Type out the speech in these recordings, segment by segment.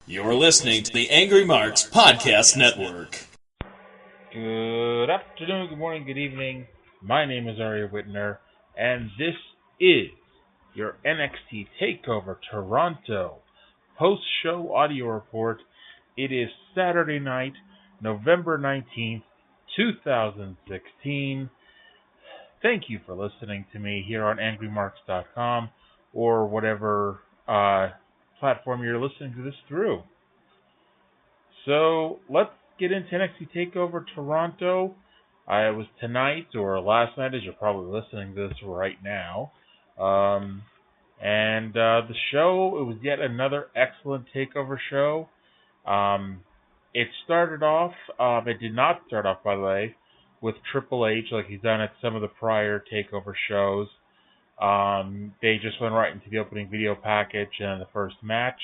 You're listening to the Angry Marks Podcast Network. Good afternoon, good morning, good evening. My name is Arya Whitner, and this is your NXT Takeover Toronto post-show audio report. It is Saturday night, November 19th, 2016. Thank you for listening to me here on AngryMarks.com or whatever platform you're listening to this through. So let's get into NXT Takeover Toronto. It was tonight or last night, as you're probably listening to this right now. The show, it was yet another excellent Takeover show. It started off, it did not start off, by the way, with Triple H like he's done at some of the prior Takeover shows. They just went right into the opening video package and the first match.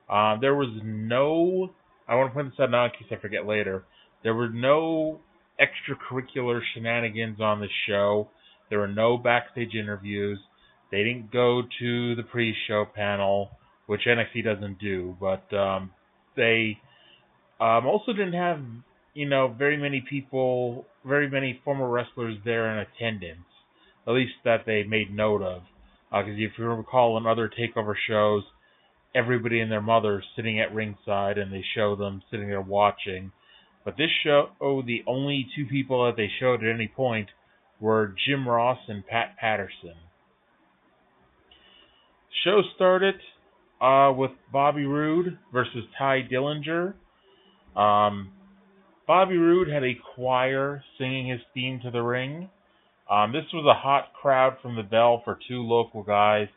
There was no, I want to point this out now in case I forget later, there were no extracurricular shenanigans on the show. There were no backstage interviews. They didn't go to the pre-show panel, which NXT doesn't do, but they also didn't have, very many people, very many former wrestlers there in attendance, at least that they made note of. Because if you recall in other TakeOver shows, everybody and their mother sitting at ringside, and they show them sitting there watching. But this show, the only two people that they showed at any point were Jim Ross and Pat Patterson. Show started with Bobby Roode versus Ty Dillinger. Bobby Roode had a choir singing his theme to the ring. This was a hot crowd from the Bell for two local guys,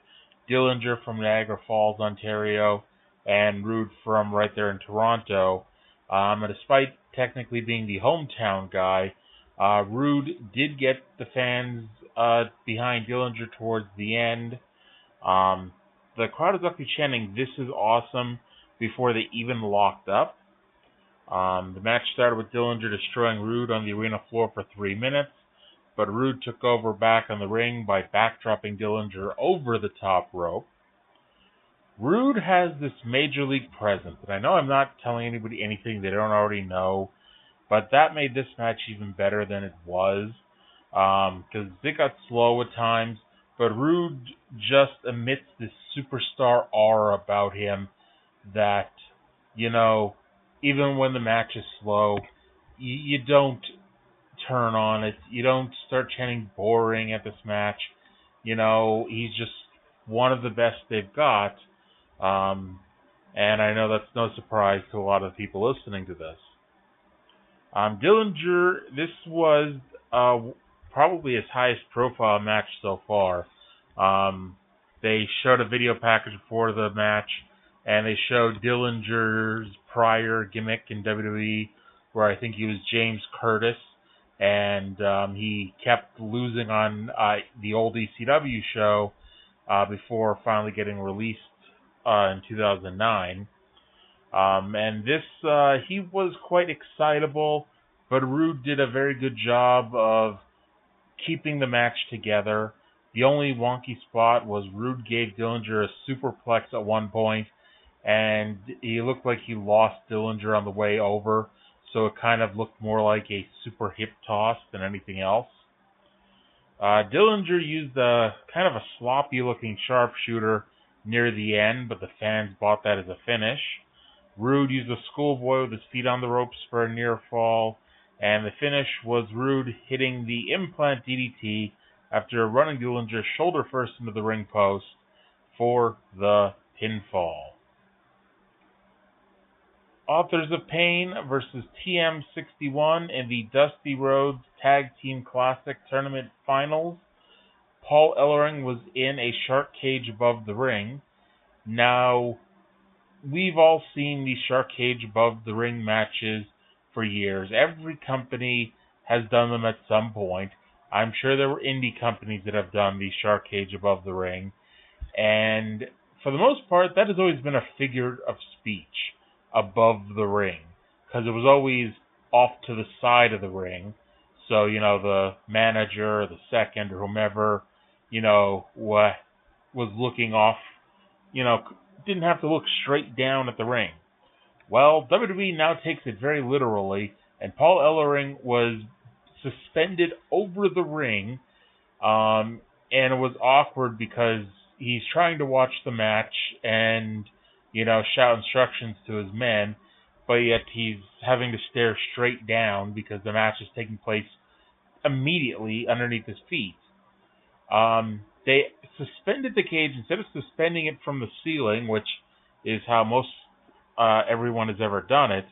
Dillinger from Niagara Falls, Ontario, and Roode from right there in Toronto. And despite technically being the hometown guy, Roode did get the fans behind Dillinger towards the end. The crowd was actually chanting, "This is awesome," before they even locked up. The match started with Dillinger destroying Roode on the arena floor for 3 minutes, but Roode took over back on the ring by backdropping Dillinger over the top rope. Roode has this major league presence, and I know I'm not telling anybody anything they don't already know, but that made this match even better than it was, because it got slow at times, but Roode just emits this superstar aura about him that, even when the match is slow, you don't turn on it. You don't start chanting boring at this match. He's just one of the best they've got. And I know that's no surprise to a lot of people listening to this. Dillinger, this was probably his highest profile match so far. They showed a video package before the match, and they showed Dillinger's prior gimmick in WWE, where I think he was James Curtis, and he kept losing on the old ECW show before finally getting released in 2009. And this, he was quite excitable, but Roode did a very good job of keeping the match together. The only wonky spot was Roode gave Dillinger a superplex at one point, and he looked like he lost Dillinger on the way over, so it kind of looked more like a super hip toss than anything else. Dillinger used a kind of a sloppy-looking sharpshooter near the end, but the fans bought that as a finish. Roode used a schoolboy with his feet on the ropes for a near fall, and the finish was Roode hitting the implant DDT after running Dillinger shoulder first into the ring post for the pinfall. Authors of Pain versus TM61 in the Dusty Rhodes Tag Team Classic Tournament Finals. Paul Ellering was in a shark cage above the ring. Now, we've all seen these shark cage above the ring matches for years. Every company has done them at some point. I'm sure there were indie companies that have done the shark cage above the ring. And for the most part, that has always been a figure of speech above the ring, because it was always off to the side of the ring. So, the manager, or the second, or whomever, was looking off, didn't have to look straight down at the ring. Well, WWE now takes it very literally, and Paul Ellering was suspended over the ring, and it was awkward because he's trying to watch the match and, shout instructions to his men, but yet he's having to stare straight down because the match is taking place immediately underneath his feet. They suspended the cage instead of suspending it from the ceiling, which is how most everyone has ever done it.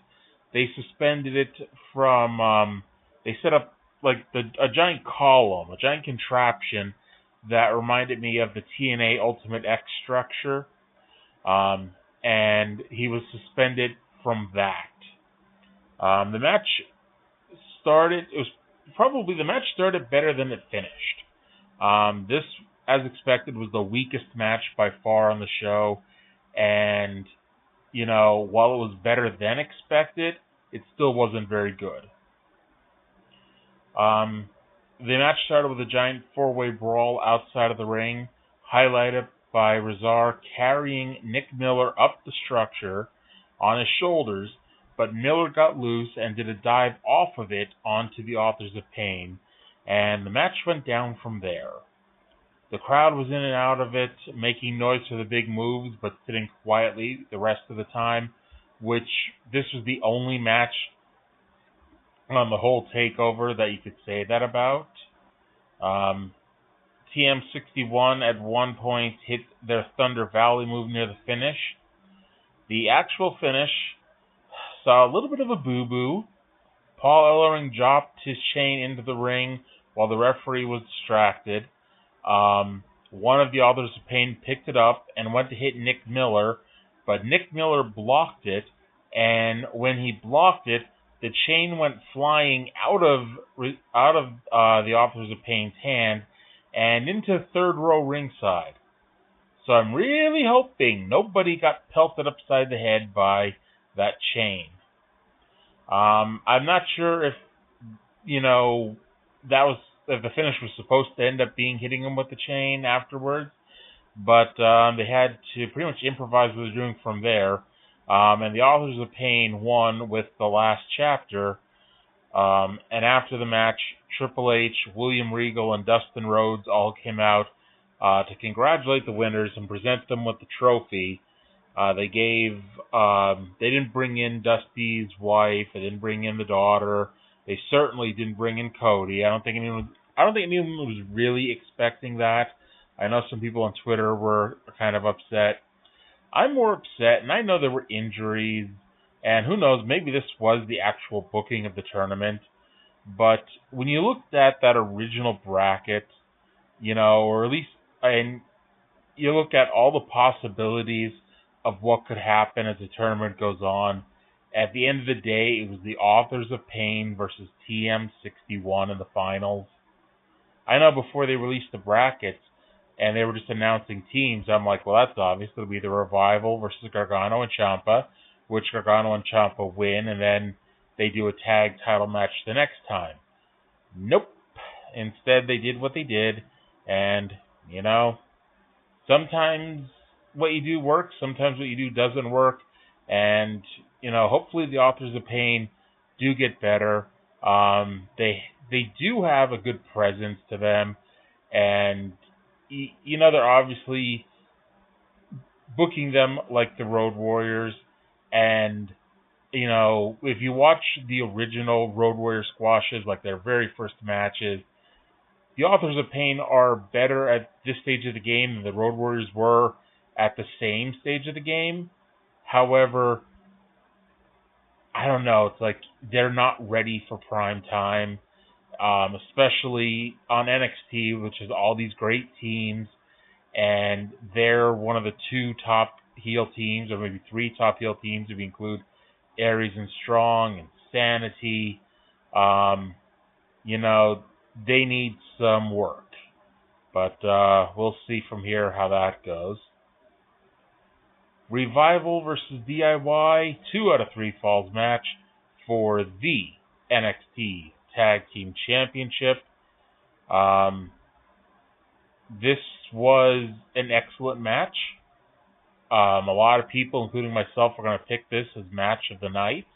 They suspended it from. They set up like a giant column, a giant contraption that reminded me of the TNA Ultimate X structure, and he was suspended from that. The match started. The match started better than it finished. This, as expected, was the weakest match by far on the show, and while it was better than expected, it still wasn't very good. The match started with a giant four-way brawl outside of the ring, highlighted by Razor carrying Nick Miller up the structure on his shoulders, but Miller got loose and did a dive off of it onto the Authors of Pain, and the match went down from there. The crowd was in and out of it, making noise for the big moves, but sitting quietly the rest of the time, which this was the only match on the whole takeover that you could say that about. TM61 at one point hit their Thunder Valley move near the finish. The actual finish saw a little bit of a boo-boo. Paul Ellering dropped his chain into the ring while the referee was distracted. One of the Authors of Pain picked it up and went to hit Nick Miller, but Nick Miller blocked it, and when he blocked it, the chain went flying out of the Authors of Pain's hand and into third row ringside. So I'm really hoping nobody got pelted upside the head by that chain. I'm not sure if if the finish was supposed to end up being hitting him with the chain afterwards, but they had to pretty much improvise what they were doing from there. And the Authors of Pain won with the last chapter. And after the match, Triple H, William Regal, and Dustin Rhodes all came out to congratulate the winners and present them with the trophy. They didn't bring in Dusty's wife. They didn't bring in the daughter. They certainly didn't bring in Cody. I don't think anyone was really expecting that. I know some people on Twitter were kind of upset. I'm more upset, and I know there were injuries, and who knows, maybe this was the actual booking of the tournament. But when you looked at that original bracket, or at least, and you look at all the possibilities of what could happen as the tournament goes on, at the end of the day, it was the Authors of Pain versus TM61 in the finals. I know before they released the brackets, and they were just announcing teams, I'm like, well, that's obvious. It'll be the Revival versus Gargano and Ciampa, which Gargano and Ciampa win, and then they do a tag title match the next time. Nope. Instead, they did what they did, and, sometimes what you do works, sometimes what you do doesn't work, and, hopefully the Authors of Pain do get better. They do have a good presence to them, and they're obviously booking them like the Road Warriors, and if you watch the original Road Warrior squashes, like their very first matches, the Authors of Pain are better at this stage of the game than the Road Warriors were at the same stage of the game. However, I don't know, it's like they're not ready for prime time. Especially on NXT, which has all these great teams, and they're one of the two top heel teams, or maybe three top heel teams if you include Aries and Strong and Sanity. They need some work, but we'll see from here how that goes. Revival versus DIY, 2 out of 3 falls match for the NXT Tag Team Championship. This was an excellent match. A lot of people, including myself, are going to pick this as match of the night.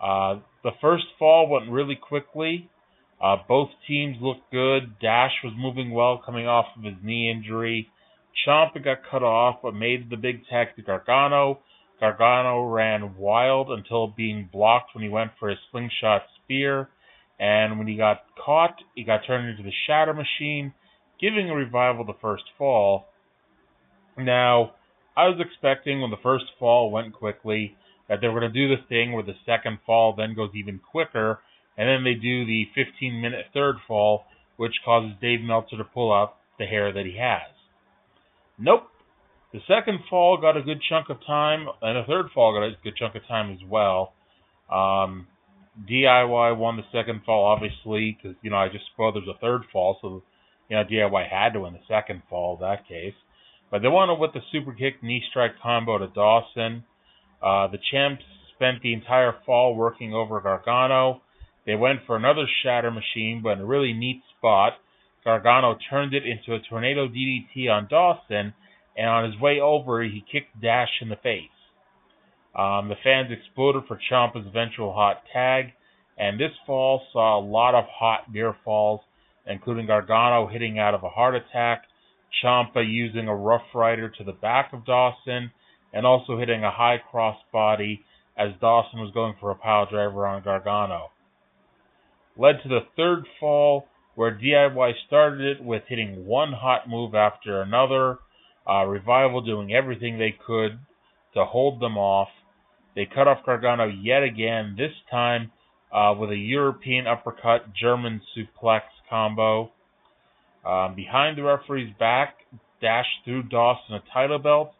The first fall went really quickly. Both teams looked good. Dash was moving well coming off of his knee injury. Ciampa got cut off but made the big tag to Gargano. Gargano ran wild until being blocked when he went for his slingshot spear. And when he got caught, he got turned into the Shatter Machine, giving a Revival the first fall. Now, I was expecting when the first fall went quickly that they were going to do the thing where the second fall then goes even quicker, and then they do the 15-minute third fall, which causes Dave Meltzer to pull out the hair that he has. Nope. The second fall got a good chunk of time, and the third fall got a good chunk of time as well. DIY won the second fall, obviously, because, I just spoiled there's a third fall, so, DIY had to win the second fall in that case. But they won it with the super kick knee strike combo to Dawson. The champs spent the entire fall working over Gargano. They went for another Shatter Machine, but in a really neat spot. Gargano turned it into a Tornado DDT on Dawson, and on his way over, he kicked Dash in the face. The fans exploded for Ciampa's eventual hot tag, and this fall saw a lot of hot near falls, including Gargano hitting out of a heart attack, Ciampa using a Rough Rider to the back of Dawson, and also hitting a high crossbody as Dawson was going for a pile driver on Gargano. Led to the third fall, where DIY started it with hitting one hot move after another, Revival doing everything they could to hold them off. They cut off Gargano yet again, this time with a European uppercut German suplex combo. Behind the referee's back, Dash threw Dawson a title belt,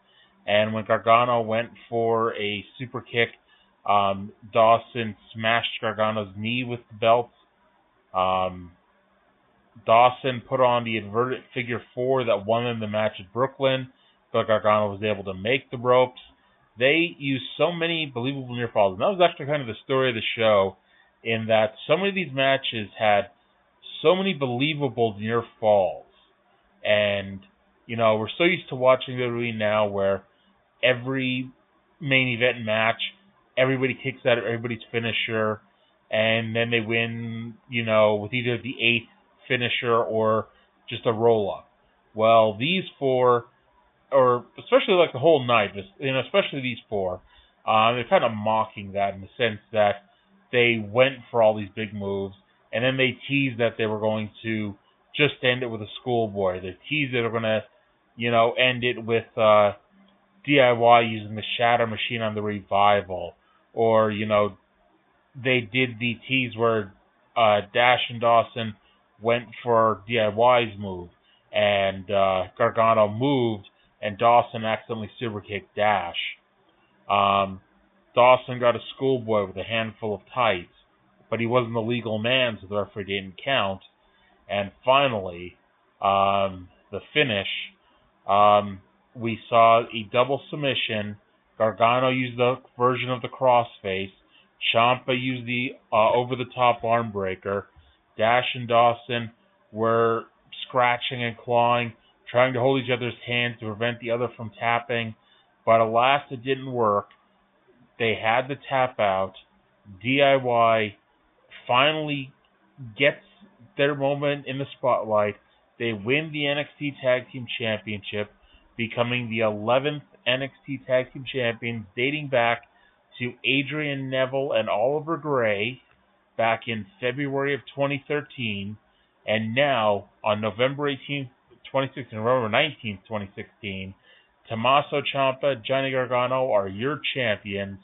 and when Gargano went for a super kick, Dawson smashed Gargano's knee with the belt. Dawson put on the inverted figure four that won them the match at Brooklyn, but Gargano was able to make the ropes. They used so many believable near falls, and that was actually kind of the story of the show, in that so many of these matches had so many believable near falls. And, we're so used to watching WWE now where every main event match, everybody kicks out of everybody's finisher, and then they win, with either the eighth finisher or just a roll-up. Well, these four, or especially like the whole night, especially these four, they're kind of mocking that in the sense that they went for all these big moves, and then they teased that they were going to just end it with a schoolboy. They teased that they're going to, end it with DIY using the Shatter Machine on the Revival. Or, they did the tease where Dash and Dawson went for DIY's move, and Gargano moved, and Dawson accidentally super kicked Dash. Dawson got a schoolboy with a handful of tights, but he wasn't a legal man, so the referee didn't count. And finally, the finish, we saw a double submission. Gargano used the version of the crossface. Ciampa used the over-the-top arm breaker. Dash and Dawson were scratching and clawing, trying to hold each other's hands to prevent the other from tapping. But alas, it didn't work. They had the tap out. DIY finally gets their moment in the spotlight. They win the NXT Tag Team Championship, becoming the 11th NXT Tag Team Champions, dating back to Adrian Neville and Oliver Gray back in February of 2013. And now, on November 18th, 2016, November 19th, 2016, Tommaso Ciampa, Johnny Gargano are your champions.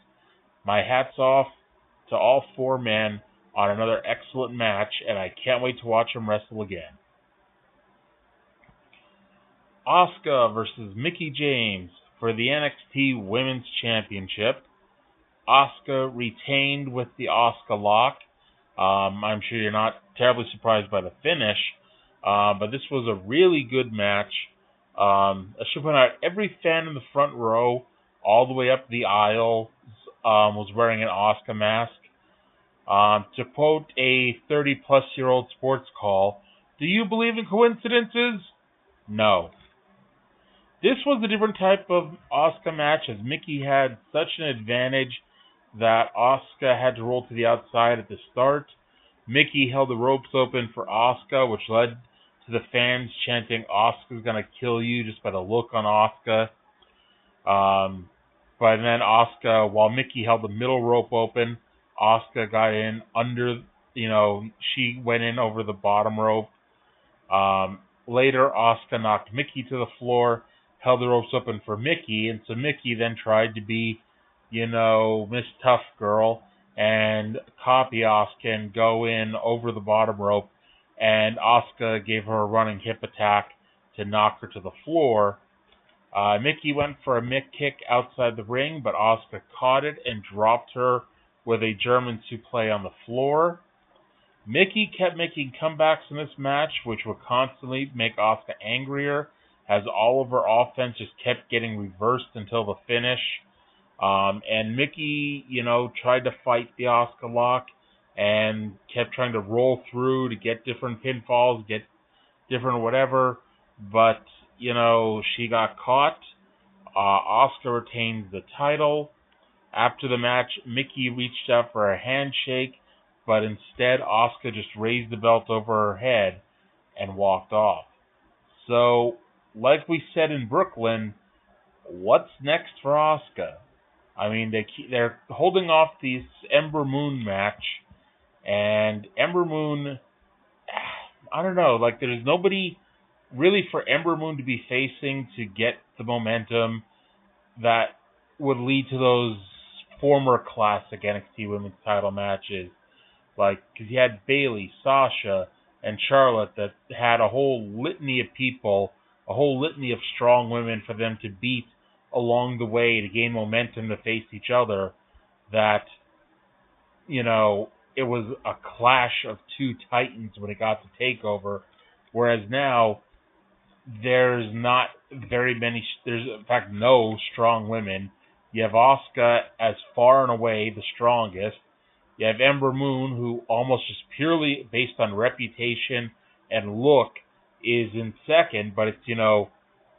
My hat's off to all four men on another excellent match, and I can't wait to watch them wrestle again. Asuka versus Mickie James for the NXT Women's Championship. Asuka retained with the Asuka lock. I'm sure you're not terribly surprised by the finish, but this was a really good match. I should point out, every fan in the front row, all the way up the aisle, was wearing an Asuka mask. To quote a 30-plus-year-old sports call, do you believe in coincidences? No. This was a different type of Asuka match, as Mickey had such an advantage that Asuka had to roll to the outside at the start. Mickey held the ropes open for Asuka, which led to the fans chanting, "Asuka's gonna kill you," just by the look on Asuka. But then Asuka, while Mickey held the middle rope open, Asuka got in under, she went in over the bottom rope. Later, Asuka knocked Mickey to the floor, held the ropes open for Mickey, and so Mickey then tried to be, Miss Tough Girl and copy Asuka and go in over the bottom rope, and Asuka gave her a running hip attack to knock her to the floor. Mickey went for a Mick kick outside the ring, but Asuka caught it and dropped her with a German suplex on the floor. Mickey kept making comebacks in this match, which would constantly make Asuka angrier, as all of her offense just kept getting reversed until the finish. And Mickey, tried to fight the Asuka lock and kept trying to roll through to get different pinfalls, get different whatever, but, she got caught. Asuka retains the title. After the match, Mickey reached out for a handshake, but instead Asuka just raised the belt over her head and walked off. So, like we said in Brooklyn, what's next for Asuka? I mean, they're holding off this Ember Moon match, and Ember Moon, I don't know, there's nobody really for Ember Moon to be facing to get the momentum that would lead to those former classic NXT Women's title matches. Because you had Bayley, Sasha, and Charlotte that had a whole litany of people, a whole litany of strong women for them to beat along the way to gain momentum to face each other, that, it was a clash of two titans when it got to TakeOver, whereas now there's not very many, there's in fact no strong women. You have Asuka as far and away the strongest. You have Ember Moon, who almost just purely based on reputation and look is in second, but it's,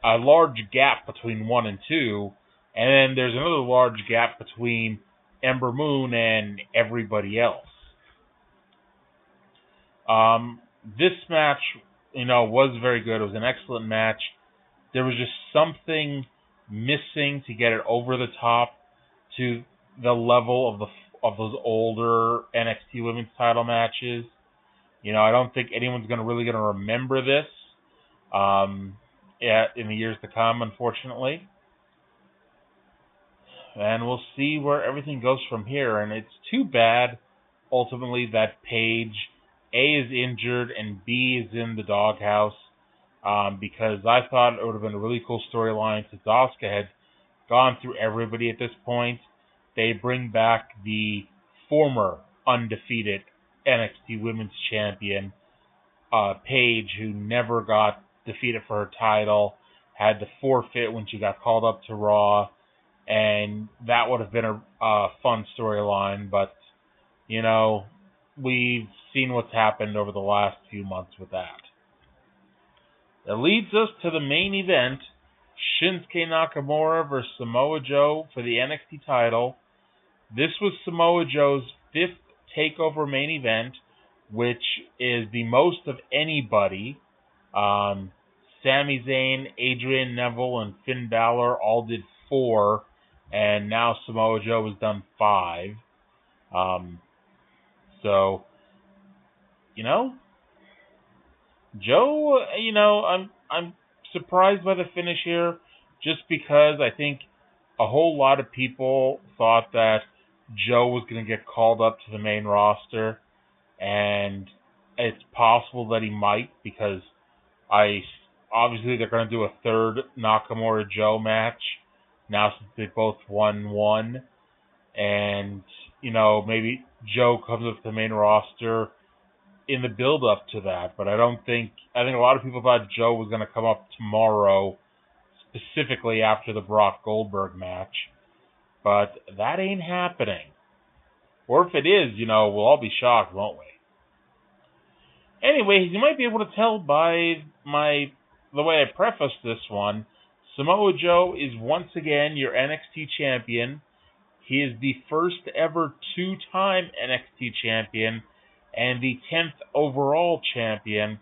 a large gap between 1 and 2. And then there's another large gap between Ember Moon and everybody else. This match, was very good. It was an excellent match. There was just something missing to get it over the top to the level of those older NXT Women's title matches. I don't think anyone's really going to remember this in the years to come, unfortunately. And we'll see where everything goes from here. And it's too bad, ultimately, that Paige, A, is injured and B, is in the doghouse. Because I thought it would have been a really cool storyline since Asuka had gone through everybody at this point. They bring back the former undefeated NXT Women's Champion, Paige, who never got defeated for her title, had to forfeit when she got called up to Raw, and that would have been a fun storyline, but, we've seen what's happened over the last few months with that. That leads us to the main event, Shinsuke Nakamura versus Samoa Joe for the NXT title. This was Samoa Joe's 5th TakeOver main event, which is the most of anybody. Sami Zayn, Adrian Neville, and Finn Balor all did 4, and now Samoa Joe has done 5. So, Joe, I'm surprised by the finish here, just because I think a whole lot of people thought that Joe was going to get called up to the main roster, and it's possible that he might, because obviously they're going to do a third Nakamura Joe match now since they both won 1, and maybe Joe comes up to the main roster in the build-up to that, but I think a lot of people thought Joe was going to come up tomorrow, specifically after the Brock Goldberg match, but that ain't happening. Or if it is, we'll all be shocked, won't we? Anyways, you might be able to tell by the way I prefaced this one, Samoa Joe is once again your NXT champion. He is the first ever two-time NXT champion and the 10th overall champion,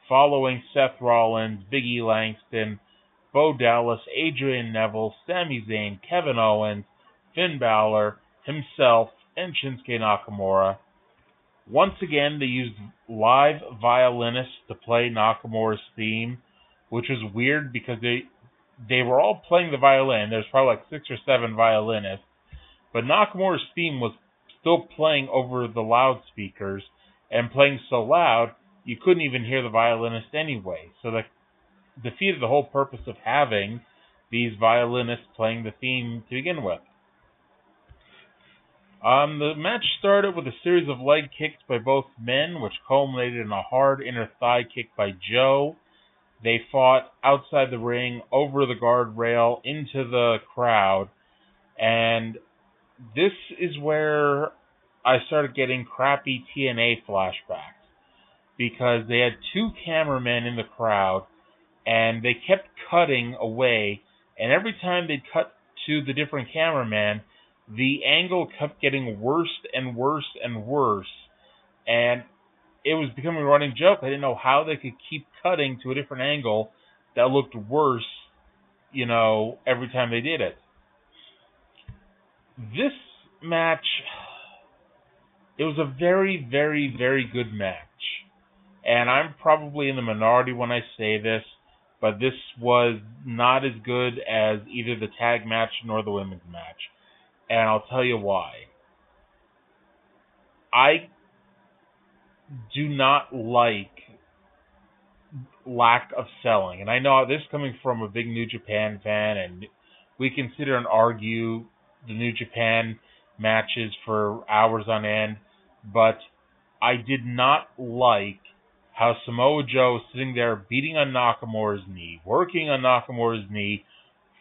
following Seth Rollins, Big E Langston, Bo Dallas, Adrian Neville, Sami Zayn, Kevin Owens, Finn Balor, himself, and Shinsuke Nakamura. Once again, they used live violinists to play Nakamura's theme, which was weird because they were all playing the violin. There's probably like 6 or 7 violinists, but Nakamura's theme was still playing over the loudspeakers and playing so loud you couldn't even hear the violinist anyway. So that defeated the whole purpose of having these violinists playing the theme to begin with. The match started with a series of leg kicks by both men, which culminated in a hard inner thigh kick by Joe. They fought outside the ring, over the guardrail, into the crowd, and this is where I started getting crappy TNA flashbacks, because they had 2 cameramen in the crowd, and they kept cutting away, and every time they'd cut to the different cameraman, the angle kept getting worse and worse and worse, and it was becoming a running joke. I didn't know how they could keep cutting to a different angle that looked worse, every time they did it. This match, it was a very, very, very good match, and I'm probably in the minority when I say this, but this was not as good as either the tag match nor the women's match. And I'll tell you why. I do not like lack of selling. And I know this coming from a big New Japan fan, and we can sit here and argue the New Japan matches for hours on end, but I did not like how Samoa Joe was sitting there beating on Nakamura's knee, working on Nakamura's knee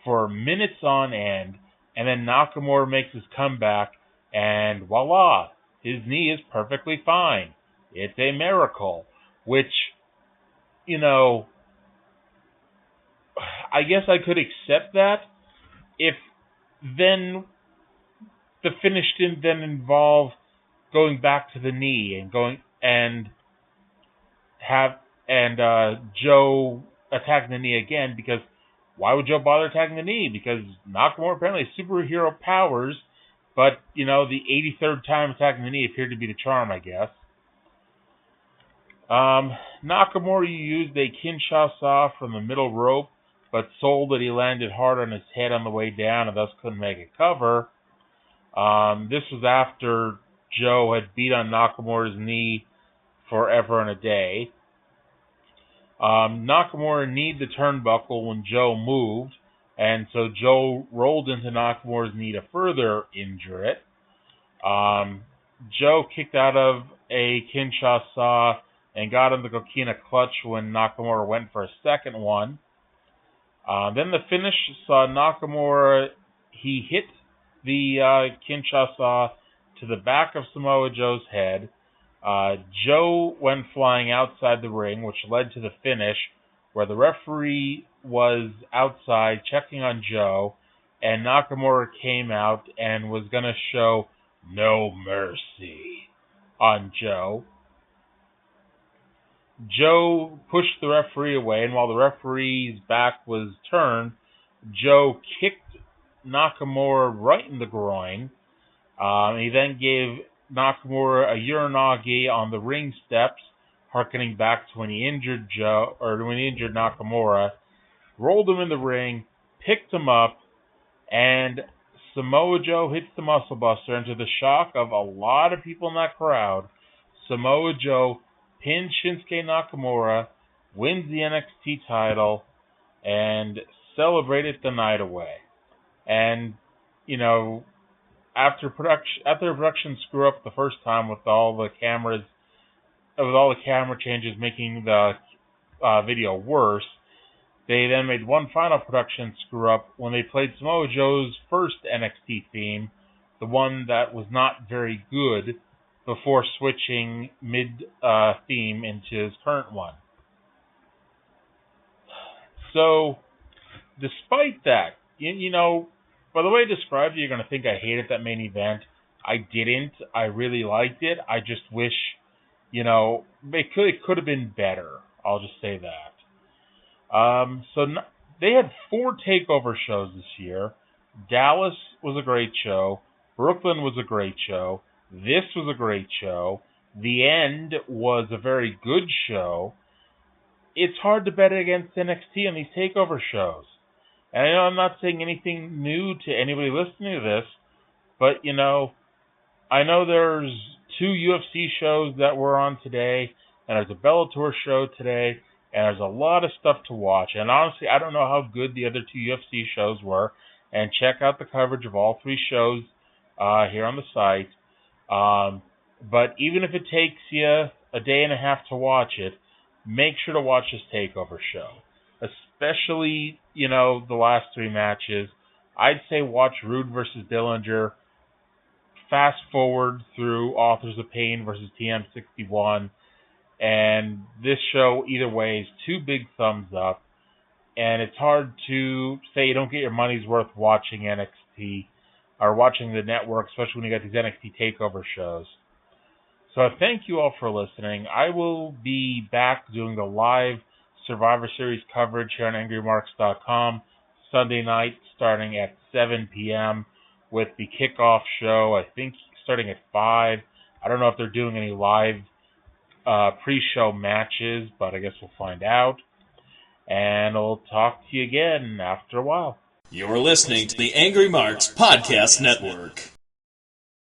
for minutes on end, and then Nakamura makes his comeback, and voila, his knee is perfectly fine. It's a miracle, which, I guess I could accept that if then the finish didn't then involve going back to the knee and Joe attacking the knee again, because why would Joe bother attacking the knee? Because Nakamura apparently has superhero powers, but, the 83rd time attacking the knee appeared to be the charm, I guess. Nakamura used a Kinshasa from the middle rope, but sold that he landed hard on his head on the way down and thus couldn't make a cover. This was after Joe had beat on Nakamura's knee forever and a day. Nakamura kneed the turnbuckle when Joe moved, and so Joe rolled into Nakamura's knee to further injure it. Joe kicked out of a Kinshasa and got in the Coquina clutch when Nakamura went for a second one. Then the finish saw Nakamura, he hit the Kinshasa to the back of Samoa Joe's head. Joe went flying outside the ring, which led to the finish, where the referee was outside checking on Joe, and Nakamura came out and was going to show no mercy on Joe. Joe pushed the referee away, and while the referee's back was turned, Joe kicked Nakamura right in the groin. He then gave Nakamura a Uranagi on the ring steps, harkening back to when he injured Nakamura, rolled him in the ring, picked him up, and Samoa Joe hits the Muscle Buster, and to the shock of a lot of people in that crowd, Samoa Joe pins Shinsuke Nakamura, wins the NXT title, and celebrated the night away. And, after production screw up the first time with all the camera changes making the video worse, they then made one final production screw up when they played Samoa Joe's first NXT theme, the one that was not very good, before switching mid-theme into his current one. So, despite that, you know, by the way I described it, you're going to think I hated that main event. I didn't. I really liked it. I just wish, you know, it could have been better. I'll just say that. They had 4 takeover shows this year. Dallas was a great show. Brooklyn was a great show. This was a great show. The End was a very good show. It's hard to bet against NXT on these takeover shows. And I know I'm not saying anything new to anybody listening to this, but, you know, I know there's 2 UFC shows that were on today, and there's a Bellator show today, and there's a lot of stuff to watch. And honestly, I don't know how good the other 2 UFC shows were, and check out the coverage of all 3 shows here on the site. But even if it takes you a day and a half to watch it, make sure to watch this takeover show. Especially, you know, the last 3 matches. I'd say watch Rude versus Dillinger. Fast forward through Authors of Pain versus TM61. And this show, either way, is 2 big thumbs up. And it's hard to say you don't get your money's worth watching NXT or watching the network, especially when you got these NXT Takeover shows. So thank you all for listening. I will be back doing the live Survivor Series coverage here on AngryMarks.com Sunday night starting at 7 p.m. with the kickoff show, I think starting at 5. I don't know if they're doing any live pre-show matches, but I guess we'll find out. And I'll talk to you again after a while. You're listening to the Angry Marks Podcast Network.